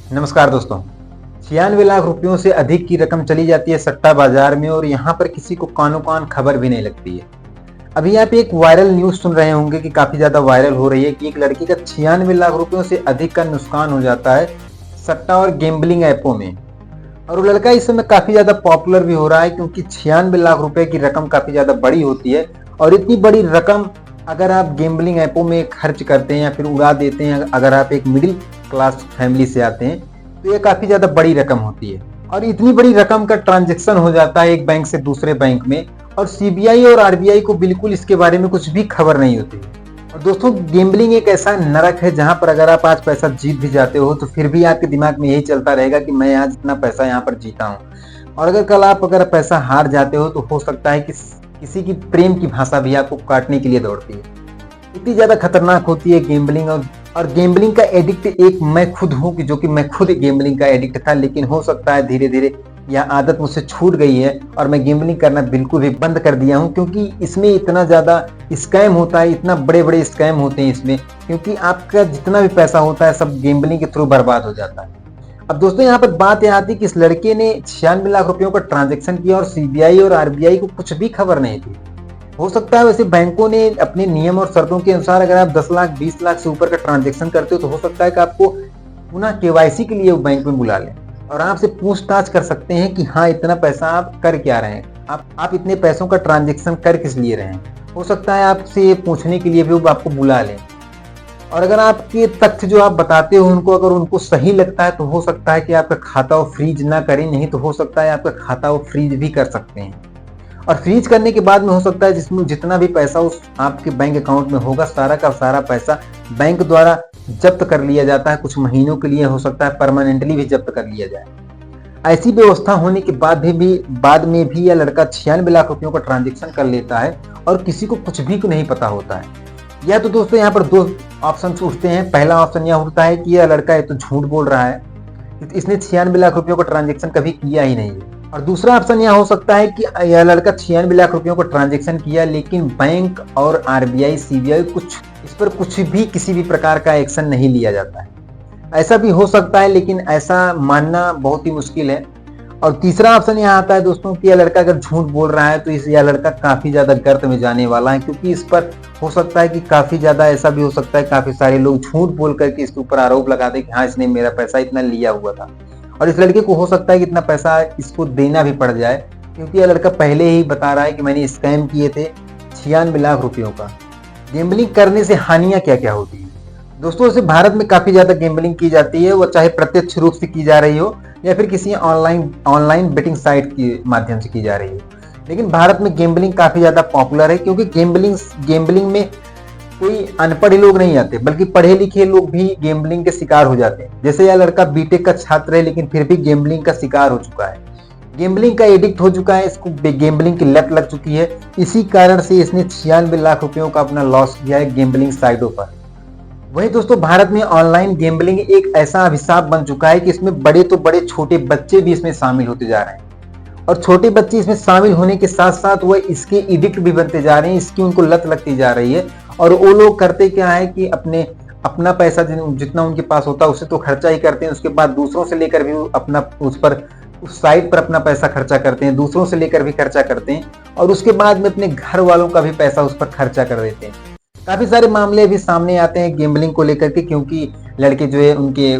नमस्कार दोस्तों। 96 लाख रुपयों से अधिक की रकम चली जाती है सट्टा बाजार में और यहाँ पर किसी को कानो कान खबर भी नहीं लगती है। अभी आप एक वायरल न्यूज सुन रहे होंगे कि काफी ज्यादा वायरल हो रही है कि एक लड़की का 96 लाख रुपयों से अधिक का नुकसान हो जाता है सट्टा और गैम्बलिंग ऐपों में। और वो लड़का इस समय काफी ज्यादा पॉपुलर भी हो रहा है क्योंकि 96 लाख रुपए की रकम काफी ज्यादा बड़ी होती है और इतनी बड़ी रकम अगर आप गैम्बलिंग ऐपों में खर्च करते हैं या फिर उड़ा देते हैं, अगर आप एक मिडिल क्लास फैमिली से आते हैं तो ये काफी ज्यादा बड़ी रकम होती है। और इतनी बड़ी रकम का ट्रांजैक्शन हो जाता है एक बैंक से दूसरे बैंक में और सीबीआई और आरबीआई को बिल्कुल इसके बारे में कुछ भी खबर नहीं होती। और दोस्तों, गैम्बलिंग एक ऐसा नरक है जहां पर अगर आप आज पैसा जीत भी जाते हो तो फिर भी आपके दिमाग में यही चलता रहेगा कि मैं आज इतना पैसा यहाँ पर जीता हूँ। और अगर कल आप अगर पैसा हार जाते हो तो हो सकता है कि किसी की प्रेम की भाषा भी आपको काटने के लिए दौड़ती है। इतनी ज्यादा खतरनाक होती है गैम्बलिंग। और गैम्बलिंग का एडिक्ट एक मैं खुद हूँ कि जो कि मैं खुद गैम्बलिंग का एडिक्ट था, लेकिन हो सकता है धीरे धीरे यह आदत मुझसे छूट गई है और मैं गैम्बलिंग करना बिल्कुल भी बंद कर दिया हूँ क्योंकि इसमें इतना ज्यादा स्कैम होता है, इतना बड़े बड़े स्कैम होते हैं इसमें, क्योंकि आपका जितना भी पैसा होता है सब गैम्बलिंग के थ्रू बर्बाद हो जाता है। अब दोस्तों, यहाँ पर बात यह आती है कि इस लड़के ने 96 लाख रुपयों का ट्रांजैक्शन किया और सीबीआई और आरबीआई को कुछ भी खबर नहीं थी। हो सकता है वैसे बैंकों ने अपने नियम और शर्तों के अनुसार अगर आप 10 लाख 20 लाख से ऊपर का ट्रांजैक्शन करते हो तो हो सकता है कि आपको पुनः केवाईसी के लिए वो बैंक में बुला लें और आपसे पूछताछ कर सकते हैं कि हाँ, इतना पैसा आप कर क्या रहे हैं, आप इतने पैसों का ट्रांजैक्शन कर किस लिए रहे हैं। हो सकता है आपसे पूछने के लिए भी वो आपको बुला लें। और अगर आपके तथ्य जो आप बताते हो उनको अगर उनको सही लगता है तो हो सकता है कि आपका खाता वो फ्रीज ना करें, नहीं तो हो सकता है आपका खाता वो फ्रीज भी कर सकते हैं। और फ्रीज करने के बाद में हो सकता है जिसमें जितना भी पैसा उस आपके बैंक अकाउंट में होगा सारा का सारा पैसा बैंक द्वारा जब्त कर लिया जाता है। कुछ महीनों के लिए, हो सकता है परमानेंटली भी जब्त कर लिया जाए। ऐसी व्यवस्था होने के बाद में भी यह लड़का 96 लाख रुपयों का ट्रांजैक्शन कर लेता है और किसी को कुछ भी नहीं पता होता है। या तो दोस्तों, यहाँ पर दो ऑप्शन उठते हैं। पहला ऑप्शन यह होता है कि यह लड़का ये तो झूठ बोल रहा है, इसने 96 लाख रुपयों का ट्रांजैक्शन कभी किया ही नहीं है। और दूसरा ऑप्शन यह हो सकता है कि यह लड़का 96 लाख रुपयों का ट्रांजैक्शन किया लेकिन बैंक और आरबीआई सीबीआई इस पर कुछ भी किसी भी प्रकार का एक्शन नहीं लिया जाता है। ऐसा भी हो सकता है लेकिन ऐसा मानना बहुत ही मुश्किल है। और तीसरा ऑप्शन यहाँ आता है दोस्तों कि यह लड़का अगर झूठ बोल रहा है तो यह लड़का काफी ज्यादा गर्त में जाने वाला है, क्योंकि इस पर हो सकता है कि काफी ज्यादा ऐसा भी हो सकता है काफी सारे लोग झूठ बोल करके इसके ऊपर आरोप लगा दे कि हाँ, इसने मेरा पैसा इतना लिया हुआ था। और इस लड़के को हो सकता है कि इतना पैसा इसको देना भी पड़ जाए क्योंकि यह लड़का पहले ही बता रहा है कि मैंने स्कैम किए थे 96 लाख रुपयों का। गैम्बलिंग करने से हानियां क्या क्या होती है दोस्तों? वैसे भारत में काफी ज्यादा गैम्बलिंग की जाती है, वो चाहे प्रत्यक्ष रूप से की जा रही हो या फिर किसी ऑनलाइन बेटिंग साइट के माध्यम से की जा रही हो। लेकिन भारत में गैम्बलिंग काफी ज्यादा पॉपुलर है क्योंकि गैम्बलिंग में कोई अनपढ़ लोग नहीं आते बल्कि पढ़े लिखे लोग भी गैम्बलिंग के शिकार हो जाते हैं। जैसे यह लड़का बीटेक का छात्र है लेकिन फिर भी गैम्बलिंग का शिकार हो चुका है, गैम्बलिंग का एडिक्ट हो चुका है, इसको गैम्बलिंग की लत लग चुकी है। इसी कारण से इसने 96 लाख रुपयों का अपना लॉस किया है गैम्बलिंग साइटों पर। वहीं दोस्तों, भारत में ऑनलाइन गैम्बलिंग एक ऐसा अभिशाप बन चुका है कि इसमें बड़े तो बड़े छोटे बच्चे भी इसमें शामिल होते जा रहे हैं। और छोटे बच्चे इसमें शामिल होने के साथ साथ वह इसके एडिक्ट भी बनते जा रहे हैं, इसकी उनको लत लगती जा रही है। और वो लोग करते क्या है कि अपना पैसा जितना उनके पास होता है उससे तो खर्चा ही करते हैं, उसके बाद दूसरों से लेकर भी अपना उस साइट पर अपना पैसा खर्चा करते हैं, दूसरों से लेकर भी खर्चा करते हैं और उसके बाद में अपने घर वालों का भी पैसा उस पर खर्चा कर देते हैं। काफी सारे मामले भी सामने आते हैं गैम्बलिंग को लेकर के, क्योंकि लड़के जो है उनके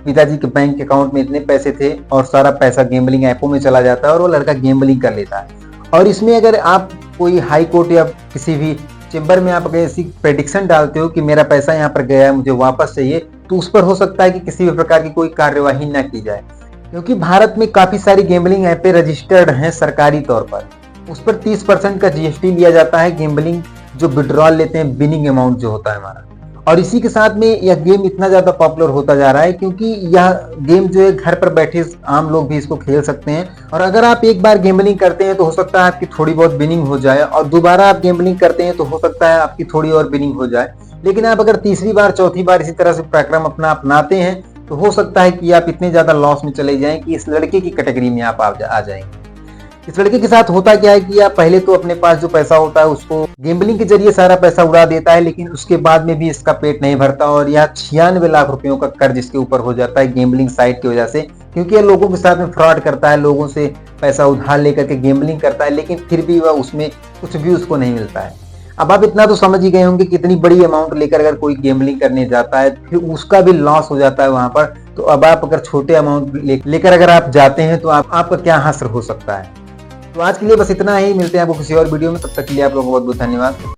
पिताजी के बैंक अकाउंट में इतने पैसे थे और सारा पैसा गैम्बलिंग ऐपों में चला जाता है और वो लड़का गैम्बलिंग कर लेता है। और इसमें अगर आप कोई हाई कोर्ट या किसी भी चेंबर में आप अगर ऐसी प्रेडिक्शन डालते हो कि मेरा पैसा यहाँ पर गया है, मुझे वापस चाहिए, तो उस पर हो सकता है कि किसी भी प्रकार की कोई कार्यवाही न की जाए, क्योंकि भारत में काफी सारी गैम्बलिंग ऐपें रजिस्टर्ड हैं सरकारी तौर पर। उस पर 30% का जीएसटी लिया जाता है गैम्बलिंग जो विड्रॉल लेते हैं, विनिंग अमाउंट जो होता है हमारा। और इसी के साथ में यह गेम इतना ज्यादा पॉपुलर होता जा रहा है क्योंकि यह गेम जो है घर पर बैठे आम लोग भी इसको खेल सकते हैं। और अगर आप एक बार गैम्बलिंग करते हैं तो हो सकता है आपकी थोड़ी बहुत विनिंग हो जाए और दोबारा आप गैम्बलिंग करते हैं तो हो सकता है आपकी थोड़ी और विनिंग हो जाए। लेकिन आप अगर तीसरी बार चौथी बार इसी तरह से प्रक्रम अपनाते हैं तो हो सकता है कि आप इतने ज्यादा लॉस में चले जाएं कि इस लड़के की कैटेगरी में आप आ जाएंगे। इस लड़के के साथ होता क्या है कि आप पहले तो अपने पास जो पैसा होता है उसको गैम्बलिंग के जरिए सारा पैसा उड़ा देता है, लेकिन उसके बाद में भी इसका पेट नहीं भरता और यह 96 लाख रुपयों का कर्ज इसके ऊपर हो जाता है गैम्बलिंग साइट की वजह से, क्योंकि यह लोगों के साथ में फ्रॉड करता है, लोगों से पैसा उधार लेकर के गैम्बलिंग करता है, लेकिन फिर भी वह उसमें कुछ भी उसको नहीं मिलता है। अब आप इतना तो समझ ही गए होंगे कि इतनी बड़ी अमाउंट लेकर अगर कोई गैम्बलिंग करने जाता है फिर उसका भी लॉस हो जाता है वहां पर, तो अब आप अगर छोटे अमाउंट लेकर अगर आप जाते हैं तो आपका क्या हश्र हो सकता है। तो आज के लिए बस इतना ही, मिलते हैं आपको किसी और वीडियो में, तब तक के लिए आप लोगों को बहुत बहुत धन्यवाद।